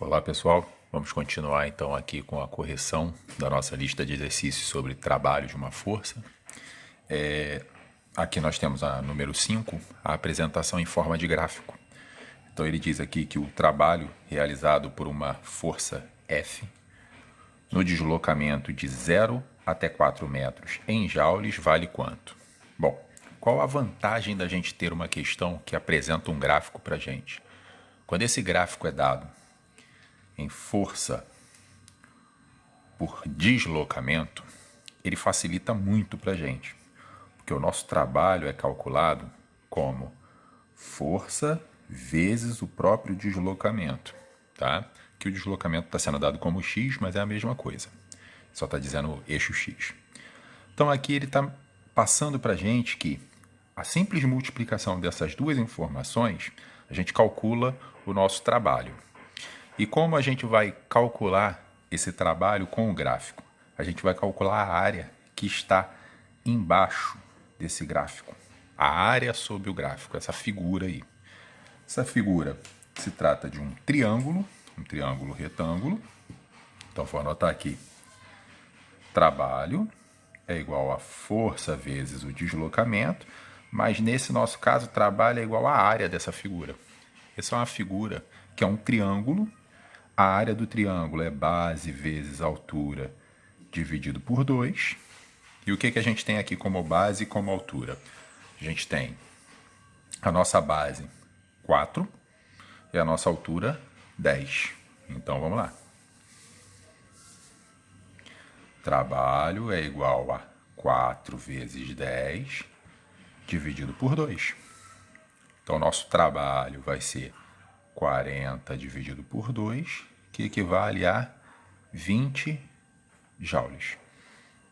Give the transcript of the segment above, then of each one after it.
Olá pessoal, vamos continuar então aqui com a correção da nossa lista de exercícios sobre trabalho de uma força. Aqui nós temos a número 5, a apresentação em forma de gráfico. Então ele diz aqui que o trabalho realizado por uma força F no deslocamento de 0 até 4 metros em joules vale quanto? Bom, qual a vantagem da gente ter uma questão que apresenta um gráfico para a gente? Quando esse gráfico é dado em força por deslocamento, ele facilita muito para a gente, porque o nosso trabalho é calculado como força vezes o próprio deslocamento, tá? Que o deslocamento está sendo dado como x, mas é a mesma coisa, só está dizendo eixo x. Então aqui ele está passando para a gente que a simples multiplicação dessas duas informações, a gente calcula o nosso trabalho. E como a gente vai calcular esse trabalho com o gráfico? A gente vai calcular a área que está embaixo desse gráfico. A área sob o gráfico, essa figura aí. Essa figura se trata de um triângulo retângulo. Então vou anotar aqui. Trabalho é igual a força vezes o deslocamento, mas nesse nosso caso, trabalho é igual à área dessa figura. Essa é uma figura que é um triângulo. A área do triângulo é base vezes altura dividido por 2. E o que a gente tem aqui como base e como altura? A gente tem a nossa base 4 e a nossa altura 10. Então vamos lá. Trabalho é igual a 4 vezes 10 dividido por 2. Então nosso trabalho vai ser 40 dividido por 2, que equivale a 20 joules.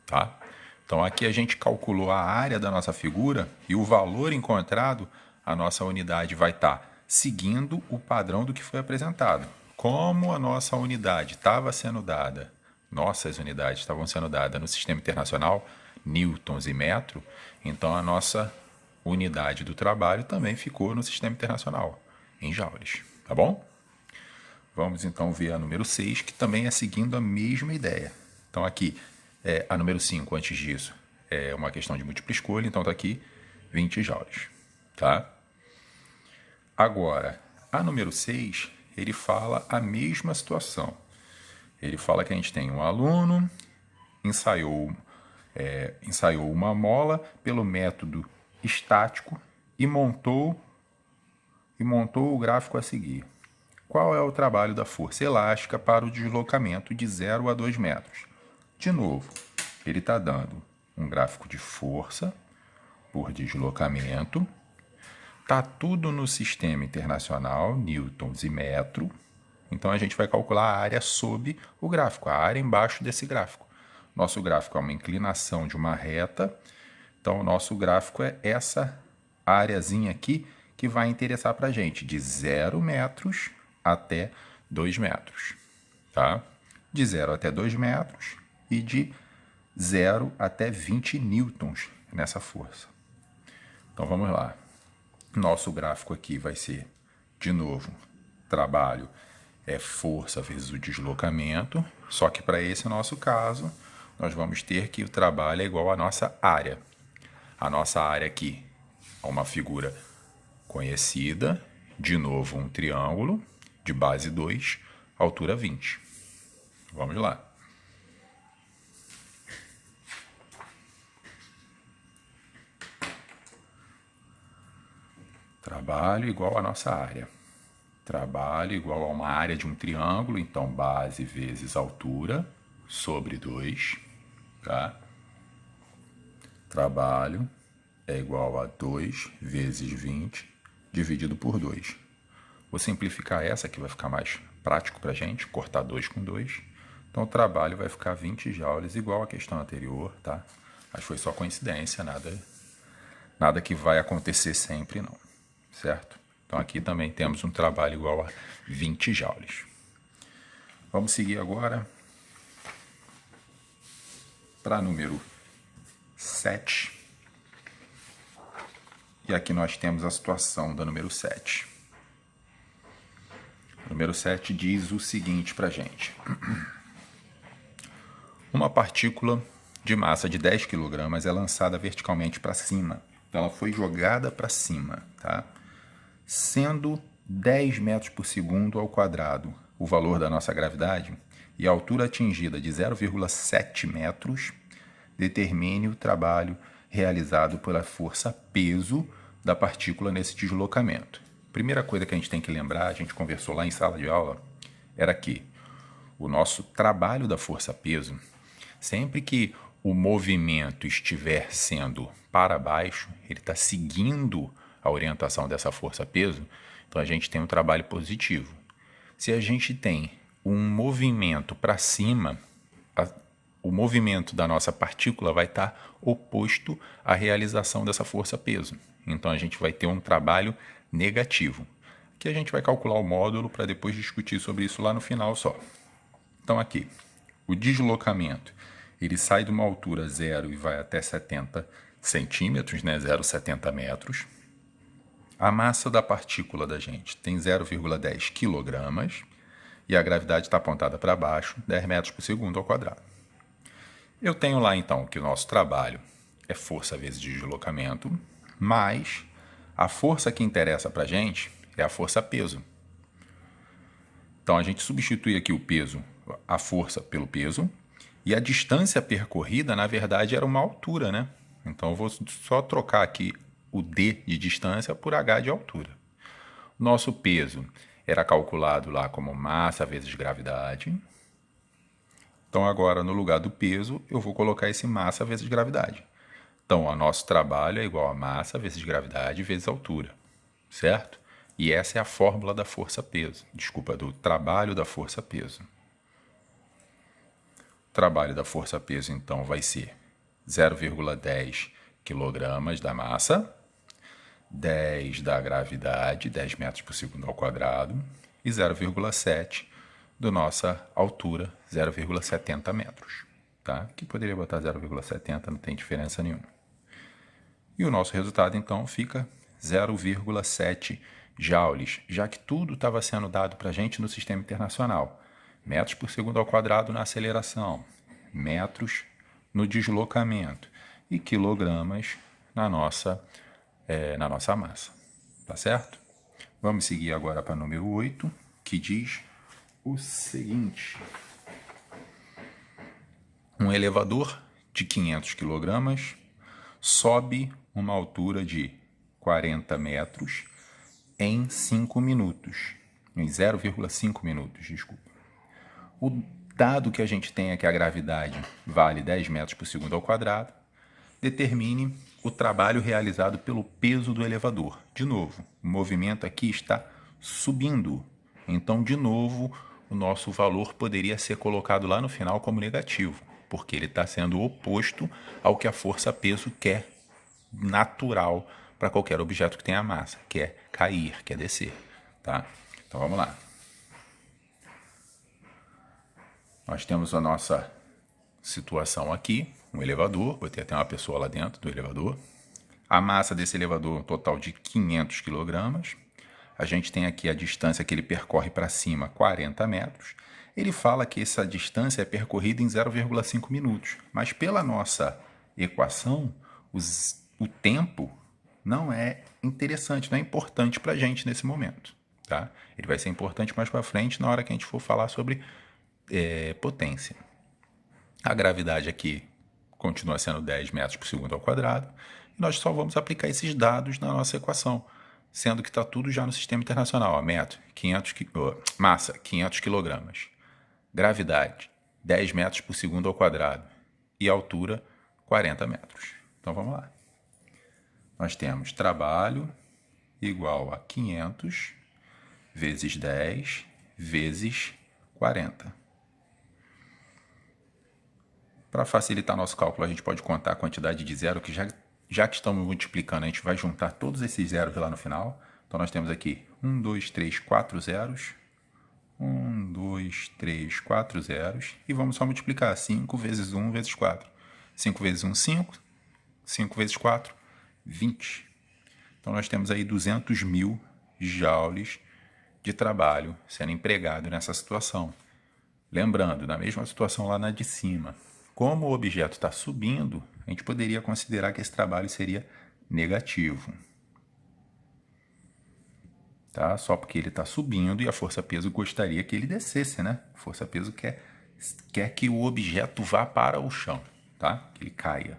Tá? Então aqui a gente calculou a área da nossa figura e o valor encontrado, a nossa unidade vai estar seguindo o padrão do que foi apresentado. Como a nossa unidade estava sendo dada, nossas unidades estavam sendo dadas no sistema internacional, newtons e metro, então a nossa unidade do trabalho também ficou no sistema internacional, em joules. Tá bom? Vamos então ver a número 6, que também é seguindo a mesma ideia. Então aqui, a número 5, antes disso, é uma questão de múltipla escolha, então está aqui 20 joules. Tá? Agora, a número 6, ele fala a mesma situação. Ele fala que a gente tem um aluno, ensaiou uma mola pelo método estático e montou o gráfico a seguir. Qual é o trabalho da força elástica para o deslocamento de 0 a 2 metros? De novo, ele está dando um gráfico de força por deslocamento. Está tudo no sistema internacional, newtons e metro. Então a gente vai calcular a área sob o gráfico, a área embaixo desse gráfico. Nosso gráfico é uma inclinação de uma reta. Então o nosso gráfico é essa áreazinha aqui que vai interessar para a gente, de 0 metros até 2 metros. Tá? De 0 até 2 metros e de 0 até 20 newtons nessa força. Então vamos lá. Nosso gráfico aqui vai ser, de novo, trabalho é força vezes o deslocamento, só que para esse nosso caso, nós vamos ter que o trabalho é igual à nossa área. A nossa área aqui é uma figura conhecida, de novo um triângulo, de base 2, altura 20. Vamos lá. Trabalho igual à nossa área. Trabalho igual a uma área de um triângulo, então base vezes altura, sobre 2. Tá? Trabalho é igual a 2 vezes 20, dividido por 2. Vou simplificar essa, que vai ficar mais prático para a gente, cortar 2 com 2. Então o trabalho vai ficar 20 joules, igual à questão anterior, tá? Mas foi só coincidência, nada que vai acontecer sempre não, certo? Então aqui também temos um trabalho igual a 20 joules. Vamos seguir agora para número 7. E aqui nós temos a situação da número 7. Número 7 diz o seguinte para a gente. Uma partícula de massa de 10 kg é lançada verticalmente para cima. Então, ela foi jogada para cima, tá? Sendo 10 metros por segundo ao quadrado o valor da nossa gravidade e a altura atingida de 0,7 metros, determine o trabalho realizado pela força peso da partícula nesse deslocamento. Primeira coisa que a gente tem que lembrar, a gente conversou lá em sala de aula, era que o nosso trabalho da força peso, sempre que o movimento estiver sendo para baixo, ele está seguindo a orientação dessa força peso, então a gente tem um trabalho positivo. Se a gente tem um movimento para cima, o movimento da nossa partícula vai estar oposto à realização dessa força peso. Então a gente vai ter um trabalho negativo. Aqui a gente vai calcular o módulo para depois discutir sobre isso lá no final só. Então aqui, o deslocamento, ele sai de uma altura 0 e vai até 70 centímetros, né? 0,70 metros. A massa da partícula da gente tem 0,10 quilogramas e a gravidade está apontada para baixo, 10 metros por segundo ao quadrado. Eu tenho lá então que o nosso trabalho é força vezes deslocamento, mas a força que interessa para a gente é a força peso. Então a gente substitui aqui o peso, a força pelo peso, e a distância percorrida, na verdade, era uma altura, né? Então eu vou só trocar aqui o D de distância por H de altura. Nosso peso era calculado lá como massa vezes gravidade. Então agora, no lugar do peso, eu vou colocar esse massa vezes gravidade. Então, o nosso trabalho é igual a massa vezes gravidade vezes altura, certo? E essa é a fórmula da força-peso. Desculpa, do trabalho da força-peso. O trabalho da força-peso, então, vai ser 0,10 kg da massa, 10 da gravidade, 10 metros por segundo ao quadrado, e 0,7 da nossa altura, 0,70 metros. Tá? Que poderia botar 0,70, não tem diferença nenhuma. E o nosso resultado, então, fica 0,7 joules, já que tudo estava sendo dado para a gente no sistema internacional. Metros por segundo ao quadrado na aceleração, metros no deslocamento e quilogramas na nossa massa. Tá certo? Vamos seguir agora para o número 8, que diz o seguinte. Um elevador de 500 kg sobe uma altura de 40 metros em 5 minutos. Em 0,5 minutos, desculpa. O dado que a gente tem é que a gravidade vale 10 metros por segundo ao quadrado. Determine o trabalho realizado pelo peso do elevador. De novo, o movimento aqui está subindo. Então, de novo, o nosso valor poderia ser colocado lá no final como negativo, porque ele está sendo oposto ao que a força-peso quer natural para qualquer objeto que tenha massa, que é cair, que é descer. Tá? Então vamos lá. Nós temos a nossa situação aqui, um elevador, botei até uma pessoa lá dentro do elevador. A massa desse elevador é um total de 500 kg. A gente tem aqui a distância que ele percorre para cima, 40 metros. Ele fala que essa distância é percorrida em 0,5 minutos, mas pela nossa equação, o tempo não é interessante, não é importante para a gente nesse momento. Tá? Ele vai ser importante mais para frente na hora que a gente for falar sobre potência. A gravidade aqui continua sendo 10 metros por segundo ao quadrado. E nós só vamos aplicar esses dados na nossa equação, sendo que está tudo já no sistema internacional. Massa, 500 kg. Gravidade, 10 metros por segundo ao quadrado. E altura, 40 metros. Então, vamos lá. Nós temos trabalho igual a 500 vezes 10 vezes 40. Para facilitar nosso cálculo, a gente pode contar a quantidade de zero, que já que estamos multiplicando, a gente vai juntar todos esses zeros lá no final. Então, nós temos aqui 1, 2, 3, 4 zeros. 1, 2, 3, 4 zeros. E vamos só multiplicar 5 vezes 1 vezes 4. 5 vezes 1, 5. 5 vezes 4, 20. Então, nós temos aí 200 mil joules de trabalho sendo empregado nessa situação. Lembrando, na mesma situação lá na de cima, como o objeto está subindo, a gente poderia considerar que esse trabalho seria negativo. Tá? Só porque ele está subindo e a força-peso gostaria que ele descesse, né? A força-peso quer que o objeto vá para o chão, tá? Que ele caia.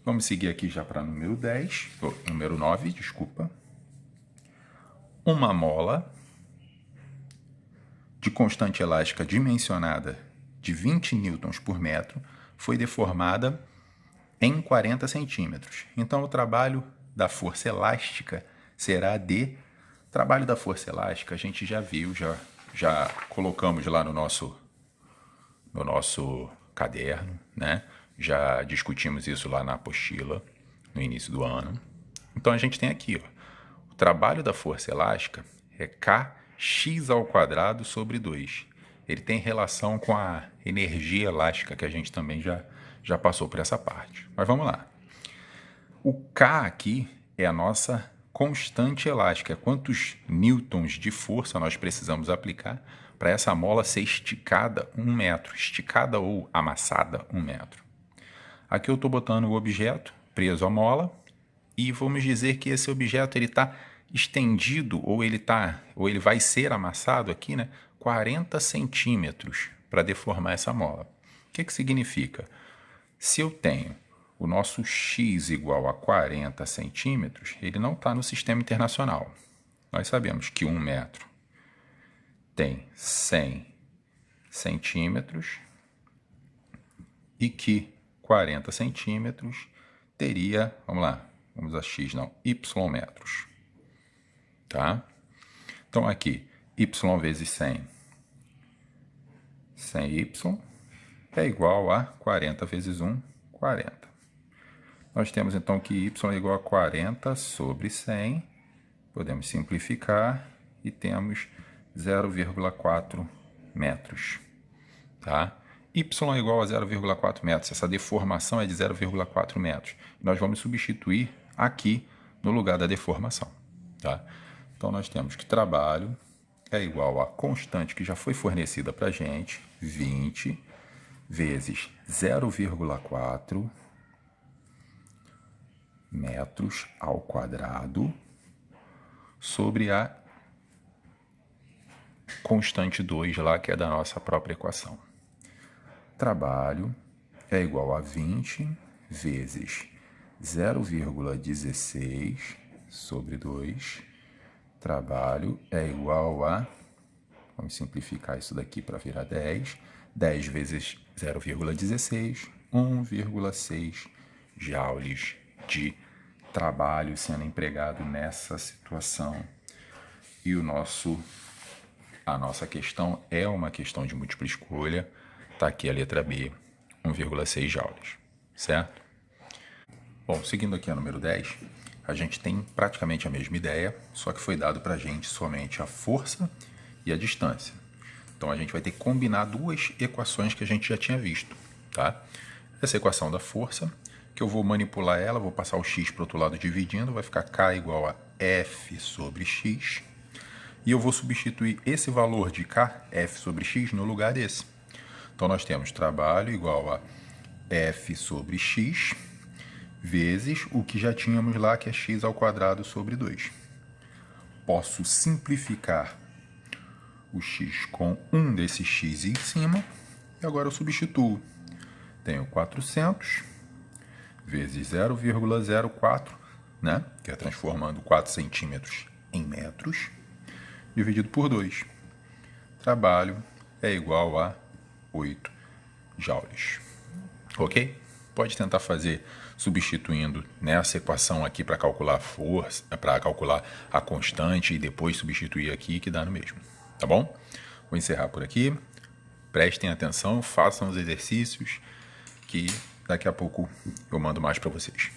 Vamos seguir aqui já para número 10, número 9, desculpa. Uma mola de constante elástica dimensionada de 20 newtons por metro foi deformada em 40 centímetros. Então, o trabalho da força elástica será de... Trabalho da força elástica a gente já viu, já colocamos lá no nosso caderno, né? Já discutimos isso lá na apostila, no início do ano. Então, a gente tem aqui, ó, o trabalho da força elástica é kx² sobre 2. Ele tem relação com a energia elástica, que a gente também já passou por essa parte. Mas vamos lá. O K aqui é a nossa constante elástica. Quantos newtons de força nós precisamos aplicar para essa mola ser esticada 1 metro? Esticada ou amassada 1 metro. Aqui eu estou botando o objeto preso à mola e vamos dizer que esse objeto está estendido ou ele vai ser amassado aqui, né, 40 centímetros para deformar essa mola. O que significa? Se eu tenho o nosso x igual a 40 centímetros, ele não está no sistema internacional. Nós sabemos que 1 metro tem 100 centímetros e que 40 centímetros teria, vamos lá, vamos a x não, y metros. Tá? Então aqui, y vezes 100, 100y é igual a 40 vezes 1, 40. Nós temos então que y é igual a 40 sobre 100, podemos simplificar e temos 0,4 metros. Tá? Y é igual a 0,4 metros, essa deformação é de 0,4 metros. Nós vamos substituir aqui no lugar da deformação. Tá? Então, nós temos que trabalho é igual a constante que já foi fornecida para a gente, 20 vezes 0,4 metros ao quadrado sobre a constante 2 lá, que é da nossa própria equação. Trabalho é igual a 20 vezes 0,16 sobre 2. Trabalho é igual a, vamos simplificar isso daqui para virar 10. 10 vezes 0,16, 1,6 joules de trabalho sendo empregado nessa situação. E a nossa questão é uma questão de múltipla escolha. Está aqui a letra B, 1,6 joules, certo? Bom, seguindo aqui a número 10, a gente tem praticamente a mesma ideia, só que foi dado para a gente somente a força e a distância. Então, a gente vai ter que combinar duas equações que a gente já tinha visto, tá? Essa equação da força, que eu vou manipular ela, vou passar o x para o outro lado dividindo, vai ficar K igual a F sobre x. E eu vou substituir esse valor de K, F sobre x, no lugar desse. Então, nós temos trabalho igual a F sobre x, vezes o que já tínhamos lá, que é x ao quadrado sobre 2. Posso simplificar o x com um desses x em cima, e agora eu substituo. Tenho 400 vezes 0,04, né? Que é transformando 4 centímetros em metros, dividido por 2. Trabalho é igual a 8 joules. Ok? Pode tentar fazer substituindo nessa equação aqui para calcular a força, para calcular a constante e depois substituir aqui, que dá no mesmo. Tá bom? Vou encerrar por aqui. Prestem atenção, façam os exercícios, que daqui a pouco eu mando mais para vocês.